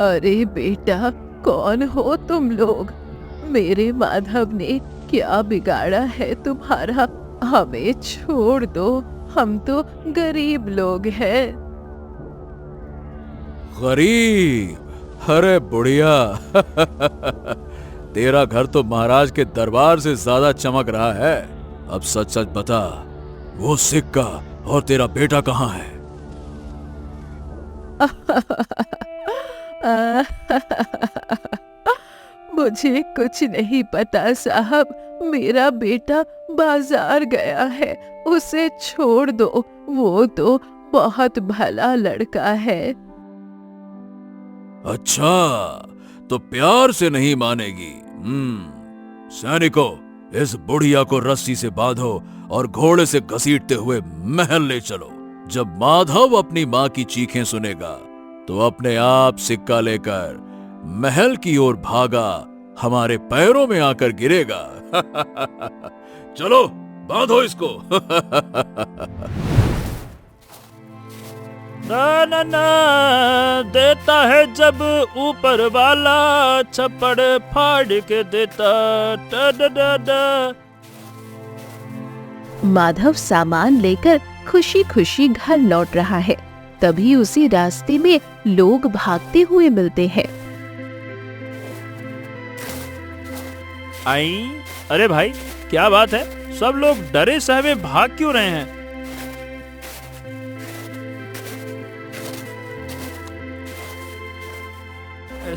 अरे बेटा, कौन हो तुम लोग? मेरे माधव ने क्या बिगाड़ा है तुम्हारा? हमें छोड़ दो, हम तो गरीब लोग हैं। गरीब? अरे बुढ़िया तेरा घर तो महाराज के दरबार से ज्यादा चमक रहा है। अब सच सच बता, वो सिक्का और तेरा बेटा कहाँ है? मुझे कुछ नहीं पता साहब, मेरा बेटा बाजार गया है, उसे छोड़ दो, वो तो बहुत भला लड़का है। अच्छा, तो प्यार से नहीं मानेगी। सैनिकों, इस बुढ़िया को रस्सी से बांधो और घोड़े से घसीटते हुए महल ले चलो। जब माधव अपनी माँ की चीखें सुनेगा तो अपने आप सिक्का लेकर महल की ओर भागा हमारे पैरों में आकर गिरेगा। चलो बांधो इसको। ना ना ना, देता है जब ऊपर वाला, छप्पड़ फाड़ के देता। माधव सामान लेकर खुशी खुशी घर लौट रहा है। तभी उसी रास्ते में लोग भागते हुए मिलते हैं। आई, अरे भाई क्या बात है, सब लोग डरे सहमे भाग क्यों रहे हैं?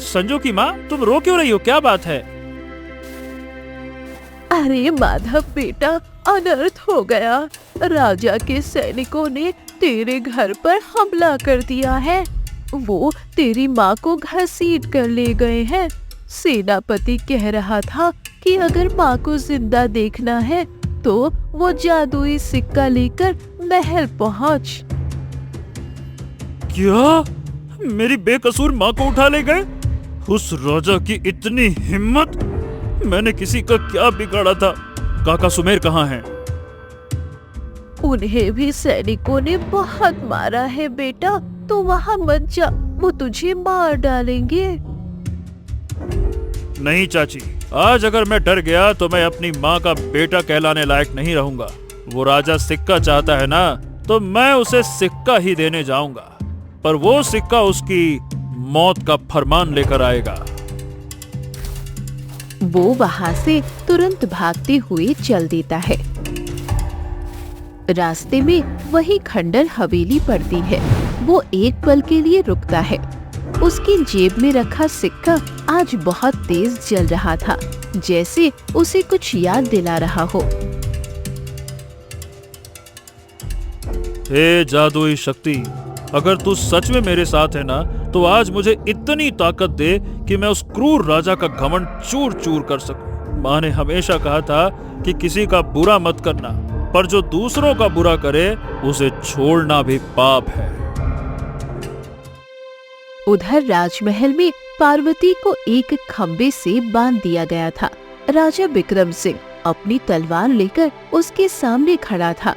संजू की माँ, तुम रो क्यों रही हो, क्या बात है? अरे माधव बेटा, अनर्थ हो गया। राजा के सैनिकों ने तेरे घर पर हमला कर दिया है। वो तेरी माँ को घसीट कर ले गए हैं। सेनापति कह रहा था कि अगर माँ को जिंदा देखना है तो वो जादुई सिक्का लेकर महल पहुँच। क्या? मेरी बेकसूर माँ को उठा ले गए? उस राजा की इतनी हिम्मत! मैंने किसी का क्या बिगाड़ा था? काका सुमेर कहाँ हैं? उन्हें भी सैनिकों ने बहुत मारा है बेटा, तो वहाँ मत जा, वो तुझे मार डालेंगे। नहीं चाची, आज अगर मैं डर गया तो मैं अपनी माँ का बेटा कहलाने लायक नहीं रहूंगा। वो राजा सिक्का चाहता है ना, तो मैं उसे सिक्का ही देने जाऊंगा, पर वो सिक्का उसकी मौत का फरमान लेकर आएगा। वो वहां से तुरंत भागते हुए चल देता है। रास्ते में वही खंडर हवेली पड़ती है। वो एक पल के लिए रुकता है। उसकी जेब में रखा सिक्का आज बहुत तेज जल रहा था, जैसे उसे कुछ याद दिला रहा हो। हे जादुई शक्ति, अगर तू सच में मेरे साथ है ना, तो आज मुझे इतनी ताकत दे कि मैं उस क्रूर राजा का घमंड चूर चूर कर सकूं। माँ ने हमेशा कहा था कि किसी का बुरा मत करना, पर जो दूसरों का बुरा करे उसे छोड़ना भी पाप है। उधर राजमहल में पार्वती को एक खंबे से बांध दिया गया था। राजा विक्रम सिंह अपनी तलवार लेकर उसके सामने खड़ा था।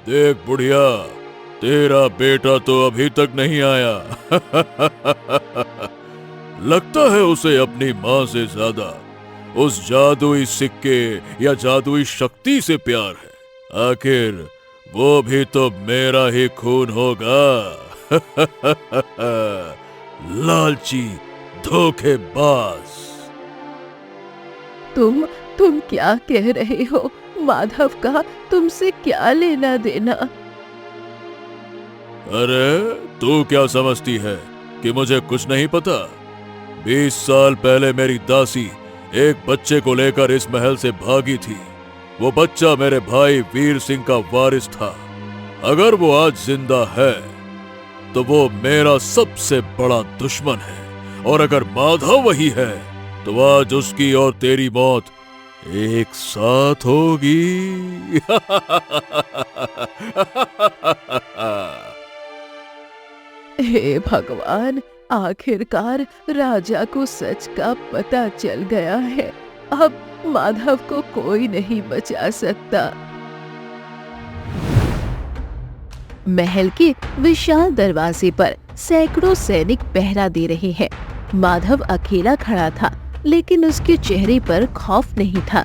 देख बुढ़िया, तेरा बेटा तो अभी तक नहीं आया। लगता है उसे अपनी माँ से ज्यादा उस जादुई सिक्के या जादुई शक्ति से प्यार है। आखिर वो भी तो मेरा ही खून होगा। लालची धोखेबाज। तुम क्या कह रहे हो? माधव का तुमसे क्या लेना देना? अरे तू क्या समझती है कि मुझे कुछ नहीं पता? 20 साल पहले मेरी दासी एक बच्चे को लेकर इस महल से भागी थी। वो बच्चा मेरे भाई वीर सिंह का वारिस था। अगर वो आज जिंदा है तो वो मेरा सबसे बड़ा दुश्मन है, और अगर माधव वही है तो आज उसकी और तेरी मौत एक साथ होगी। हे भगवान, आखिरकार राजा को सच का पता चल गया है। अब माधव को कोई नहीं बचा सकता। महल के विशाल दरवाजे पर सैकड़ों सैनिक पहरा दे रहे हैं। माधव अकेला खड़ा था, लेकिन उसके चेहरे पर खौफ नहीं था।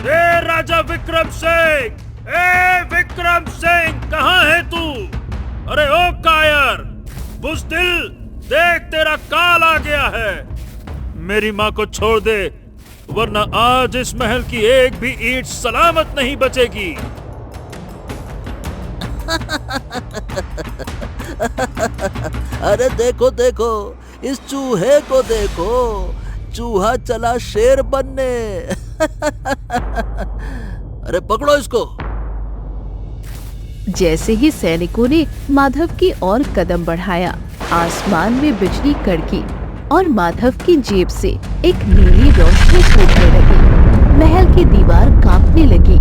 ए राजा विक्रम सिंह, ए विक्रम सिंह, कहाँ है तू? अरे ओ कायर, बुज़दिल, देख तेरा काल आ गया है। मेरी माँ को छोड़ दे, वरना आज इस महल की एक भी ईंट सलामत नहीं बचेगी। अरे देखो देखो, इस चूहे को देखो, चूहा चला शेर बनने। अरे पकड़ो इसको। जैसे ही सैनिकों ने माधव की ओर कदम बढ़ाया, आसमान में बिजली कड़की और माधव की जेब से एक नीली रोशनी फूटने लगी। महल की दीवार कांपने लगी।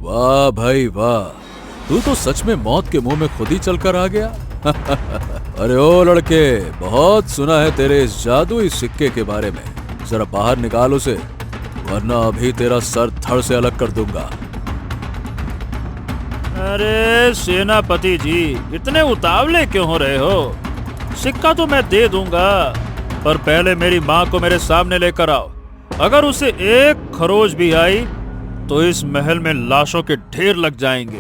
वाह भाई वाह, तू तो सच में मौत के मुंह में खुद ही चलकर आ गया। अरे ओ लड़के, बहुत सुना है तेरे इस जादुई सिक्के के बारे में। जरा बाहर निकाल उसे, वरना अभी तेरा सर धड़ से अलग कर दूंगा। अरे सेनापति जी, इतने उतावले क्यों हो रहे हो? सिक्का तो मैं दे दूंगा, पर पहले मेरी माँ को मेरे सामने लेकर आओ। अगर उसे एक खरोच भी आई तो इस महल में लाशों के ढेर लग जाएंगे।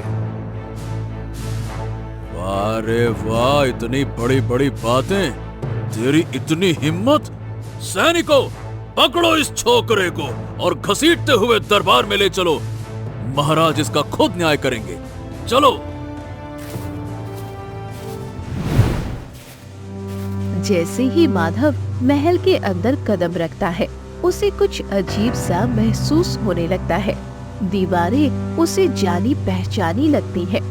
वाह रे वाह, इतनी बड़ी बड़ी बातें, तेरी इतनी हिम्मत। सैनिकों, पकड़ो इस छोकरे को और घसीटते हुए दरबार में ले चलो। महाराज इसका खुद न्याय करेंगे। चलो। जैसे ही माधव महल के अंदर कदम रखता है, उसे कुछ अजीब सा महसूस होने लगता है। दीवारें उसे जानी पहचानी लगती हैं।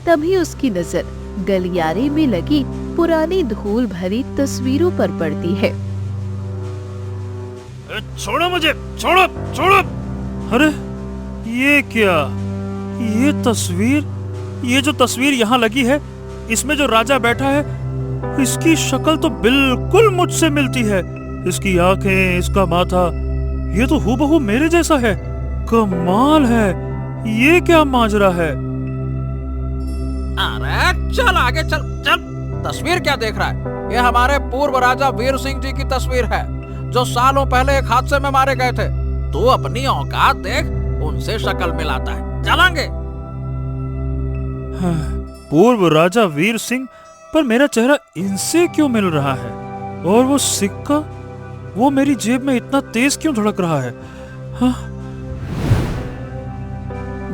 तभी उसकी नजर गलियारे में लगी पुरानी धूल भरी तस्वीरों पर पड़ती है। छोड़ो मुझे, छोड़ो छोड़ो। अरे ये क्या? ये जो तस्वीर यहाँ लगी है, इसमें जो राजा बैठा है, इसकी शक्ल तो बिल्कुल मुझसे मिलती है। इसकी आंखें, इसका माथा, ये तो हूबहू मेरे जैसा है। कमाल है, ये क्या माजरा है? अरे चल आगे चल चल। तस्वीर क्या देख रहा है? ये हमारे पूर्व राजा वीर सिंह जी की तस्वीर है, जो सालों पहले एक हादसे में मारे गए थे। तू अपनी औकात देख, उनसे शक्ल मिलाता है। चलेंगे। पूर्व राजा वीर सिंह, पर मेरा चेहरा इनसे क्यों मिल रहा है? और वो सिक्का, वो मेरी जेब में इतना तेज क्यों धड़क रहा है? हाँ?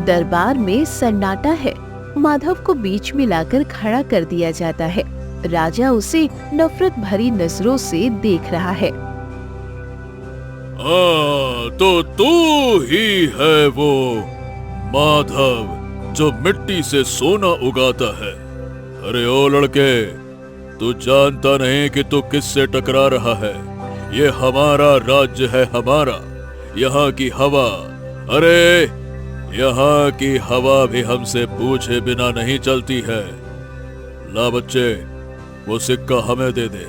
दरबार में सन्नाटा है। माधव को बीच में लाकर खड़ा कर दिया जाता है। राजा उसे नफरत भरी नजरों से देख रहा है। तो तू ही है वो माधव जो मिट्टी से सोना उगाता है। अरे ओ लड़के, तू जानता नहीं कि तू किससे टकरा रहा है? ये हमारा राज्य है, हमारा। यहाँ की हवा, अरे यहाँ की हवा भी हमसे पूछे बिना नहीं चलती है। ला बच्चे, वो सिक्का हमें दे दे।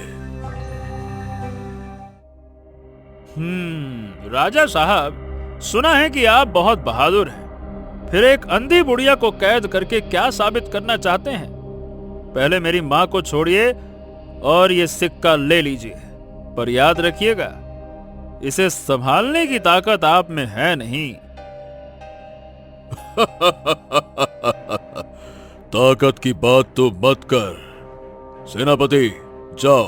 राजा साहब, सुना है कि आप बहुत बहादुर हैं। फिर एक अंधी बुढ़िया को कैद करके क्या साबित करना चाहते हैं? पहले मेरी माँ को छोड़िए और ये सिक्का ले लीजिए, पर याद रखिएगा, इसे संभालने की ताकत आप में है नहीं। ताकत की बात तो मत कर। सेनापति, जाओ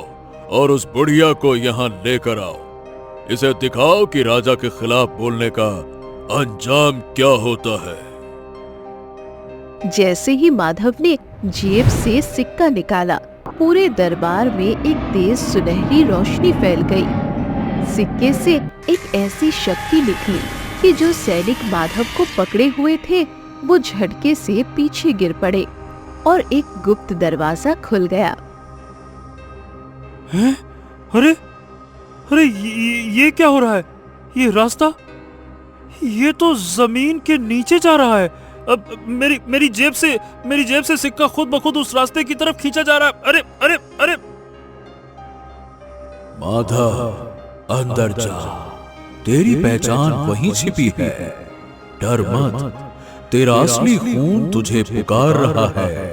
और उस बुढ़िया को यहाँ लेकर आओ। इसे दिखाओ कि राजा के खिलाफ बोलने का अंजाम क्या होता है। जैसे ही माधव ने जेब से सिक्का निकाला, पूरे दरबार में एक तेज सुनहरी रोशनी फैल गई। सिक्के से एक ऐसी शक्ति निकली कि जो सैनिक माधव को पकड़े हुए थे, वो झटके से पीछे गिर पड़े और एक गुप्त दरवाजा खुल गया। हैं? अरे अरे ये क्या हो रहा है? ये रास्ता, ये तो जमीन के नीचे जा रहा है। अब मेरी जेब से सिक्का खुद ब खुद उस रास्ते की तरफ खींचा जा रहा है। अरे अरे अरे! माधव, अंदर जा। तेरी पहचान वहीं छिपी है। डर मत, तेरा असली खून तुझे पुकार रहा है।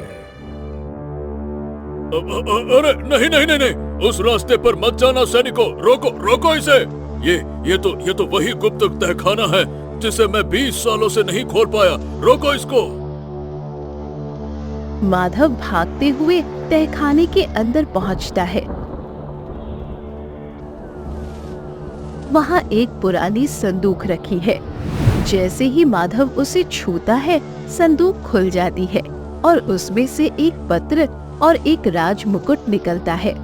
अरे नहीं नहीं नहीं नहीं, उस रास्ते पर मत जाना सैनिकों, रोको रोको इसे। ये तो वही गुप्त तहखाना है जिसे मैं 20 सालों से नहीं खोल पाया। रोको इसको। माधव भागते हुए तहखाने के अंदर पहुंचता है। वहां एक पुरानी संदूक रखी है। जैसे ही माधव उसे छूता है, संदूक खुल जाती है और उसमें से एक पत्र और एक राज मुकुट निकलता है।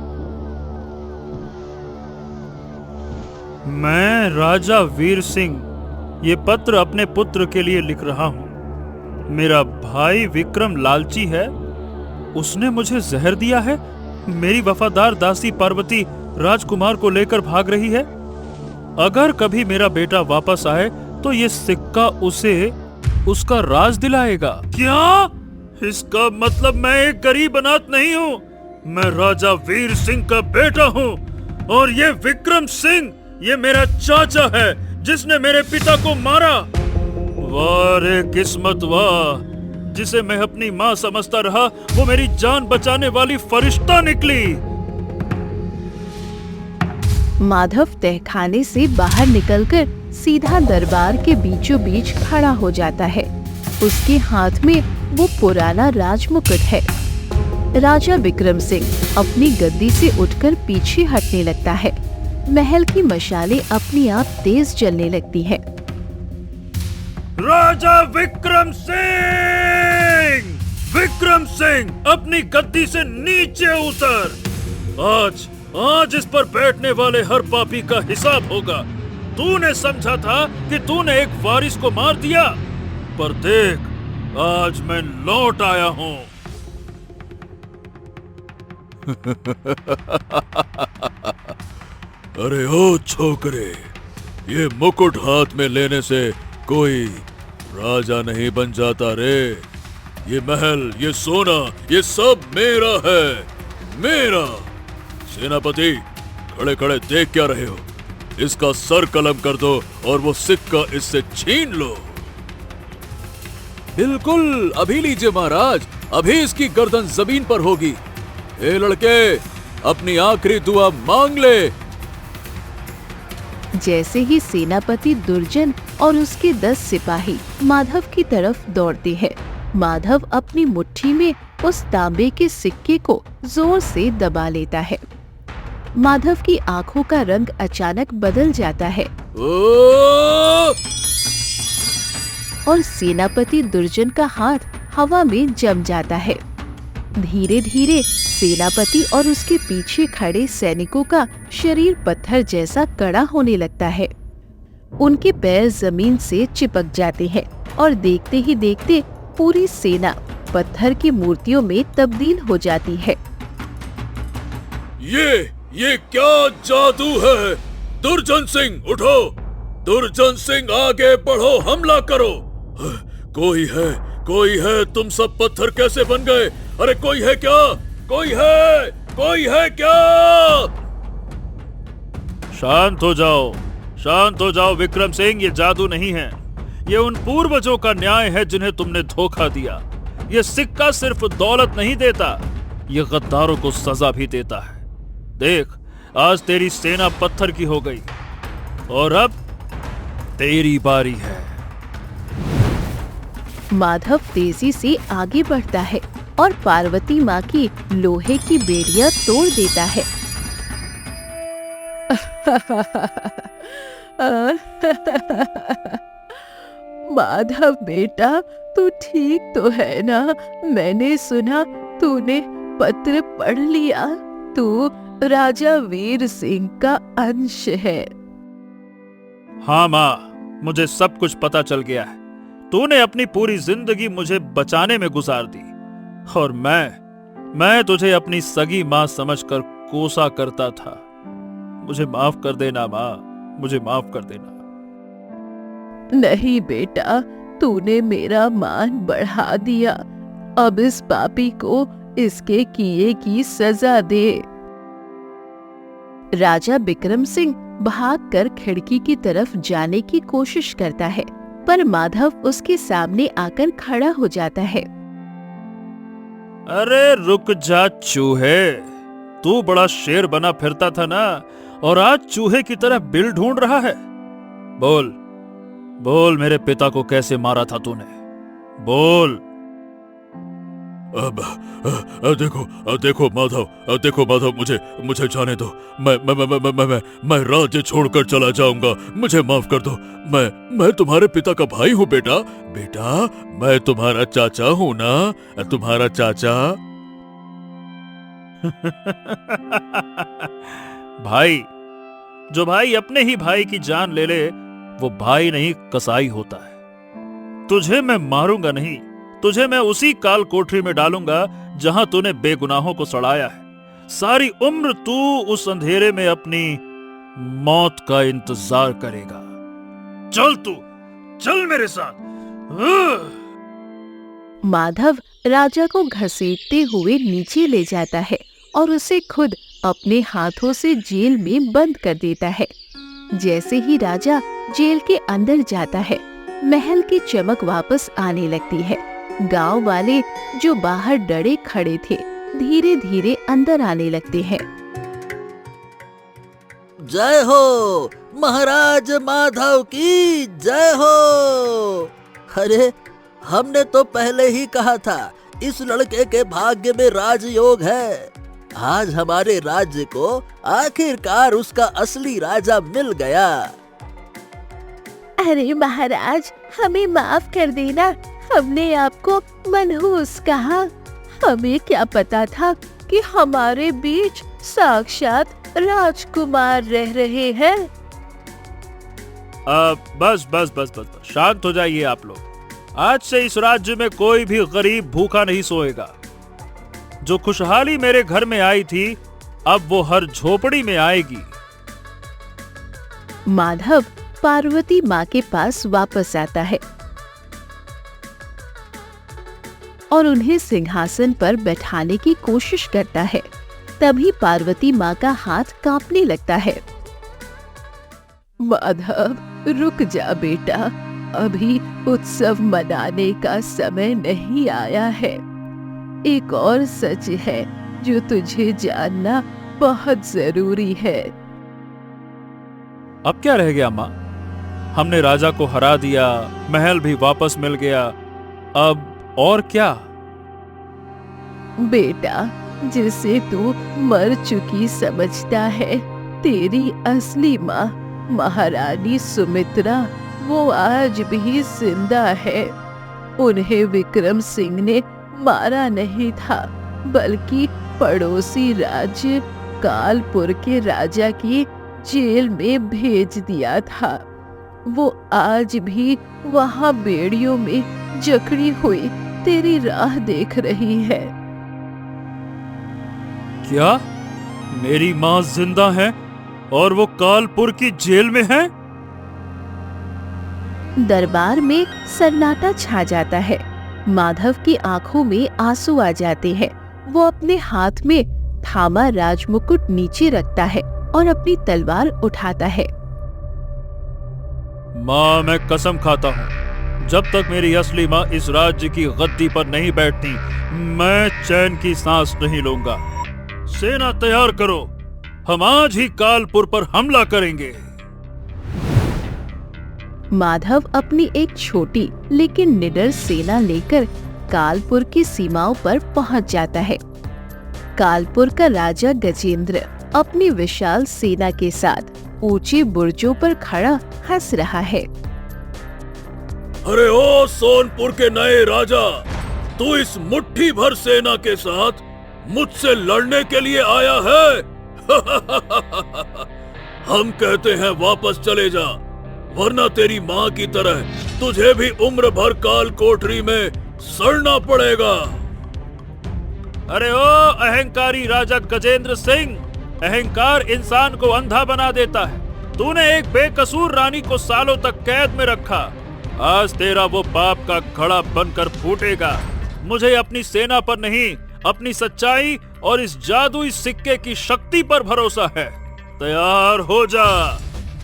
मैं राजा वीर सिंह ये पत्र अपने पुत्र के लिए लिख रहा हूँ। मेरा भाई विक्रम लालची है, उसने मुझे जहर दिया है। मेरी वफादार दासी पार्वती राजकुमार को लेकर भाग रही है। अगर कभी मेरा बेटा वापस आए तो ये सिक्का उसे उसका राज दिलाएगा। क्या? इसका मतलब मैं एक गरीब अनाथ नहीं हूँ। मैं राजा वीर सिंह का बेटा हूँ और ये विक्रम सिंह ये मेरा चाचा है जिसने मेरे पिता को मारा। वाह रे किस्मत वाह, जिसे मैं अपनी माँ समझता रहा वो मेरी जान बचाने वाली फरिश्ता निकली। माधव तहखाने से बाहर निकलकर सीधा दरबार के बीचों बीच खड़ा हो जाता है। उसके हाथ में वो पुराना राजमुकुट है। राजा विक्रम सिंह अपनी गद्दी से उठकर पीछे हटने लगता है। महल की मशालें अपनी आप तेज जलने लगती हैं। राजा विक्रम सिंह! विक्रम सिंह, अपनी गद्दी से नीचे उतर। आज इस पर बैठने वाले हर पापी का हिसाब होगा। तूने समझा था कि तूने एक वारिस को मार दिया, पर देख आज मैं लौट आया हूँ। अरे ओ छोकरे, ये मुकुट हाथ में लेने से कोई राजा नहीं बन जाता रे। ये महल, ये सोना, ये सब मेरा है, मेरा। सेनापति, खड़े खड़े देख क्या रहे हो? इसका सर कलम कर दो और वो सिक्का इससे छीन लो। बिल्कुल, अभी लीजिए महाराज, अभी इसकी गर्दन जमीन पर होगी। ए लड़के, अपनी आखिरी दुआ मांग ले। जैसे ही सेनापति दुर्जन और उसके 10 सिपाही माधव की तरफ दौड़ते हैं, माधव अपनी मुट्ठी में उस तांबे के सिक्के को जोर से दबा लेता है। माधव की आंखों का रंग अचानक बदल जाता है और सेनापति दुर्जन का हाथ हवा में जम जाता है। धीरे धीरे सेनापति और उसके पीछे खड़े सैनिकों का शरीर पत्थर जैसा कड़ा होने लगता है। उनके पैर जमीन से चिपक जाते हैं और देखते ही देखते पूरी सेना पत्थर की मूर्तियों में तब्दील हो जाती है। ये क्या जादू है? दुर्जन सिंह उठो, दुर्जन सिंह आगे बढ़ो, हमला करो। कोई है, तुम सब पत्थर कैसे बन गए? अरे कोई है क्या? कोई है क्या? शांत हो जाओ विक्रम सिंह, ये जादू नहीं है। ये उन पूर्वजों का न्याय है जिन्हें तुमने धोखा दिया। ये सिक्का सिर्फ दौलत नहीं देता, ये गद्दारों को सजा भी देता है। देख, आज तेरी सेना पत्थर की हो गई और अब तेरी बारी है। माधव तेजी से आगे बढ़ता है और पार्वती माँ की लोहे की बेड़ियां तोड़ देता है। माधव बेटा, तू ठीक तो है ना? मैंने सुना तूने पत्र पढ़ लिया। तू राजा वीर सिंह का अंश है। हाँ माँ, मुझे सब कुछ पता चल गया है। तूने अपनी पूरी जिंदगी मुझे बचाने में गुजार दी और मैं तुझे अपनी सगी माँ समझकर कोसा करता था। मुझे माफ कर देना माँ, मुझे माफ कर देना। नहीं बेटा, तूने मेरा मान बढ़ा दिया। अब इस पापी को इसके किए की सजा दे। राजा विक्रम सिंह भागकर खिड़की की तरफ जाने की कोशिश करता है, पर माधव उसके सामने आकर खड़ा हो जाता है। अरे रुक जा चूहे, तू बड़ा शेर बना फिरता था ना, और आज चूहे की तरह बिल ढूंढ रहा है। बोल बोल, मेरे पिता को कैसे मारा था तूने? बोल। देखो माधव, मुझे जाने दो। मैं राज्य छोड़कर चला जाऊंगा। मुझे माफ कर दो। मैं तुम्हारे पिता का भाई हूँ बेटा। मैं तुम्हारा चाचा हूँ ना, तुम्हारा चाचा। भाई, जो भाई अपने ही भाई की जान ले ले, वो भाई नहीं कसाई होता है। तुझे मैं मारूंगा नहीं, तुझे मैं उसी काल कोठरी में डालूंगा जहां तूने बेगुनाहों को सड़ाया है। सारी उम्र तू उस अंधेरे में अपनी मौत का इंतजार करेगा। चल मेरे साथ। माधव राजा को घसीटते हुए नीचे ले जाता है और उसे खुद अपने हाथों से जेल में बंद कर देता है। जैसे ही राजा जेल के अंदर जाता है, महल की चमक वापस आने लगती है। गांव वाले जो बाहर डरे खड़े थे, धीरे धीरे अंदर आने लगते हैं। जय हो महाराज माधव की जय हो। अरे हमने तो पहले ही कहा था, इस लड़के के भाग्य में राजयोग है। आज हमारे राज्य को आखिरकार उसका असली राजा मिल गया। अरे महाराज, हमें माफ कर देना, हमने आपको मनहूस कहा। हमें क्या पता था कि हमारे बीच साक्षात राजकुमार रह रहे हैं। बस, शांत हो जाइए आप लोग। आज से इस राज्य में कोई भी गरीब भूखा नहीं सोएगा। जो खुशहाली मेरे घर में आई थी, अब वो हर झोपड़ी में आएगी। माधव पार्वती माँ के पास वापस आता है और उन्हें सिंहासन पर बैठाने की कोशिश करता है। तभी पार्वती माँ का हाथ कांपने लगता है। माधव, रुक जा बेटा, अभी उत्सव मनाने का समय नहीं आया है। एक और सच है जो तुझे जानना बहुत जरूरी है। अब क्या रह गया माँ? हमने राजा को हरा दिया, महल भी वापस मिल गया, अब और क्या? बेटा, जिसे तू मर चुकी समझता है, तेरी असली माँ महारानी सुमित्रा, वो आज भी जिंदा है। उन्हें विक्रम सिंह ने मारा नहीं था, बल्कि पड़ोसी राज्य कालपुर के राजा की जेल में भेज दिया था। वो आज भी वहां बेड़ियों में जकड़ी हुई तेरी राह देख रही है। क्या मेरी माँ जिंदा है और वो कालपुर की जेल में है? दरबार में सन्नाटा छा जाता है। माधव की आंखों में आंसू आ जाते हैं। वो अपने हाथ में थामा राजमुकुट नीचे रखता है और अपनी तलवार उठाता है। माँ, मैं कसम खाता हूँ, जब तक मेरी असली माँ इस राज्य की गद्दी पर नहीं बैठती, मैं चैन की सांस नहीं लूंगा। सेना तैयार करो, हम आज ही कालपुर पर हमला करेंगे। माधव अपनी एक छोटी लेकिन निडर सेना लेकर कालपुर की सीमाओं पर पहुंच जाता है। कालपुर का राजा गजेंद्र अपनी विशाल सेना के साथ ऊंचे बुर्जों पर खड़ा हंस रहा है। अरे ओ सोनपुर के नए राजा, तू इस मुट्ठी भर सेना के साथ मुझसे लड़ने के लिए आया है? हम कहते हैं वापस चले जा, वरना तेरी माँ की तरह तुझे भी उम्र भर काल कोठरी में सड़ना पड़ेगा। अरे ओ अहंकारी राजा गजेंद्र सिंह, अहंकार इंसान को अंधा बना देता है। तूने एक बेकसूर रानी को सालों तक कैद में रखा, आज तेरा वो पाप का घड़ा बनकर फूटेगा। मुझे अपनी सेना पर नहीं, अपनी सच्चाई और इस जादुई सिक्के की शक्ति पर भरोसा है। तैयार हो जा।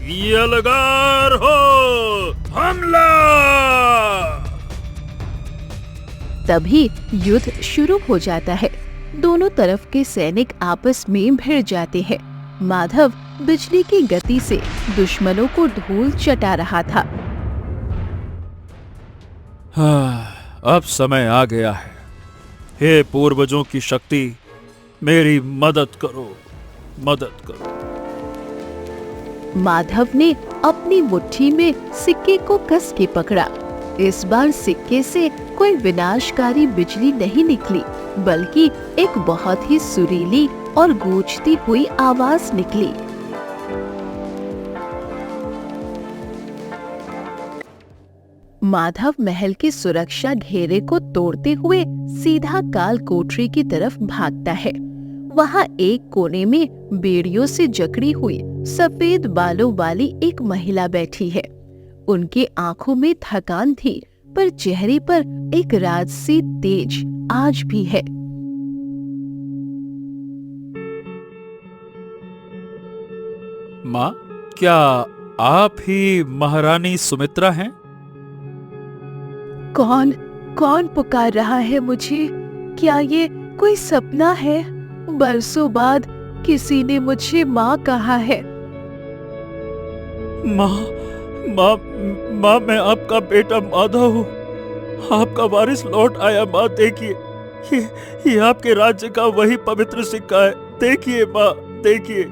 यलगार हो, हमला! तभी युद्ध शुरू हो जाता है। दोनों तरफ के सैनिक आपस में भिड़ जाते हैं। माधव बिजली की गति से दुश्मनों को धूल चटा रहा था। अब समय आ गया है। हे पूर्वजों की शक्ति, मेरी मदद करो, मदद करो। माधव ने अपनी मुट्ठी में सिक्के को कस के पकड़ा। इस बार सिक्के से कोई विनाशकारी बिजली नहीं निकली, बल्कि एक बहुत ही सुरीली और गूंजती हुई आवाज निकली। माधव महल के सुरक्षा घेरे को तोड़ते हुए सीधा काल कोठरी की तरफ भागता है। वहाँ एक कोने में बेड़ियों से जकड़ी हुई सफेद बालों वाली एक महिला बैठी है। उनकी आंखों में थकान थी, पर चेहरे पर एक राजसी तेज आज भी है। माँ, क्या आप ही महारानी सुमित्रा हैं? कौन कौन पुकार रहा है मुझे? क्या ये कोई सपना है? बरसों बाद किसी ने मुझे माँ कहा है। माँ, माँ, माँ, मैं आपका बेटा माधव हूँ। आपका वारिस लौट आया। माँ देखिए, ये आपके राज्य का वही पवित्र सिक्का है। देखिए माँ, देखिए।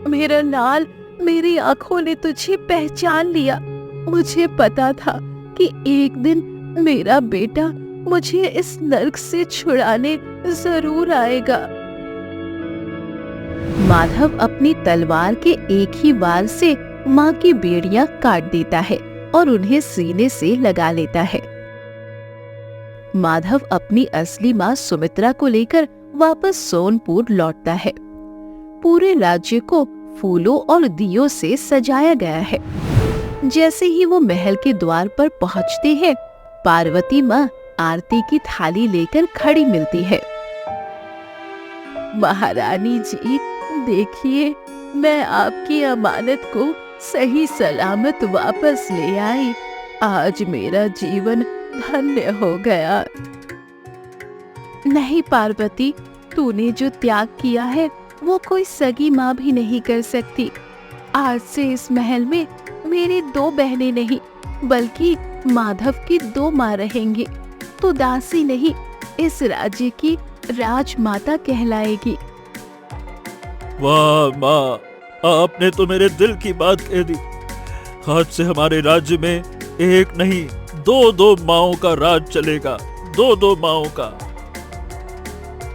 मेरा लाल, मेरी आंखों ने तुझे पहचान लिया। मुझे पता था कि एक दिन मेरा बेटा मुझे इस नर्क से छुड़ाने जरूर आएगा। माधव अपनी तलवार के एक ही वार से माँ की बेड़ियां काट देता है और उन्हें सीने से लगा लेता है। माधव अपनी असली माँ सुमित्रा को लेकर वापस सोनपुर लौटता है। पूरे राज्य को फूलों और दियों से सजाया गया है। जैसे ही वो महल के द्वार पर पहुँचते हैं, पार्वती माँ आरती की थाली लेकर खड़ी मिलती है। महारानी जी, देखिए, मैं आपकी अमानत को सही सलामत वापस ले आई। आज मेरा जीवन धन्य हो गया। नहीं पार्वती, तूने जो त्याग किया है वो कोई सगी माँ भी नहीं कर सकती। आज से इस महल में मेरी 2 बहनें नहीं, बल्कि माधव की 2 माँ रहेंगी। तो दासी नहीं, इस राज्य की राजमाता कहलाएगी। वाह माँ, आपने तो मेरे दिल की बात कह दी। आज से हमारे राज्य में एक नहीं 2 माओं का राज चलेगा। 2 माओं का।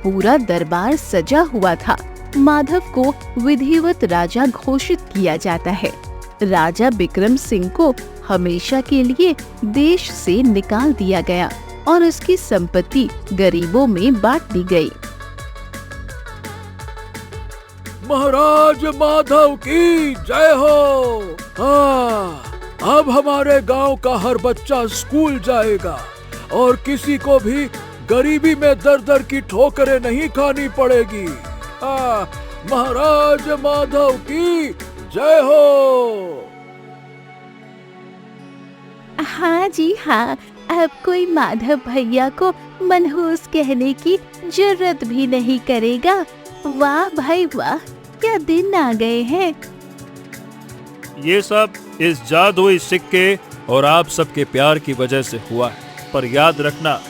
पूरा दरबार सजा हुआ था। माधव को विधिवत राजा घोषित किया जाता है। राजा बिक्रम सिंह को हमेशा के लिए देश से निकाल दिया गया और उसकी संपत्ति गरीबों में बांट दी गई। महाराज माधव की जय हो। अब हमारे गांव का हर बच्चा स्कूल जाएगा और किसी को भी गरीबी में दर दर की ठोकरें नहीं खानी पड़ेगी। महाराज माधव की जय हो। हाँ जी हाँ, अब कोई माधव भैया को मनहूस कहने की जरूरत भी नहीं करेगा। वाह भाई वाह, क्या दिन आ गए हैं। ये सब इस जादुई सिक्के और आप सबके प्यार की वजह से हुआ है। पर याद रखना,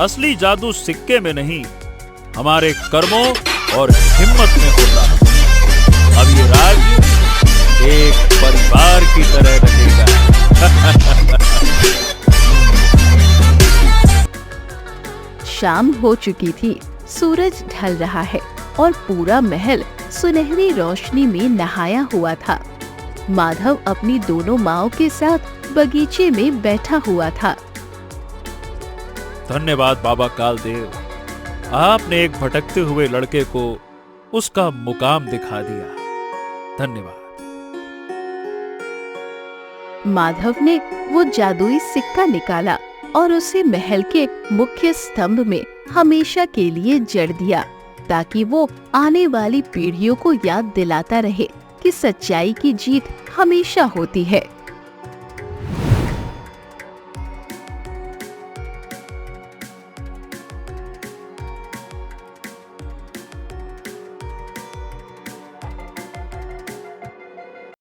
असली जादू सिक्के में नहीं, हमारे कर्मों और हिम्मत में होता है। अब ये राज्य एक परिवार की तरह रहेगा। शाम हो चुकी थी, सूरज ढल रहा है और पूरा महल सुनहरी रोशनी में नहाया हुआ था। माधव अपनी दोनों माँओं के साथ बगीचे में बैठा हुआ था। धन्यवाद बाबा कालदेव, आपने एक भटकते हुए लड़के को उसका मुकाम दिखा दिया। धन्यवाद। माधव ने वो जादुई सिक्का निकाला और उसे महल के मुख्य स्तंभ में हमेशा के लिए जड़ दिया, ताकि वो आने वाली पीढ़ियों को याद दिलाता रहे कि सच्चाई की जीत हमेशा होती है।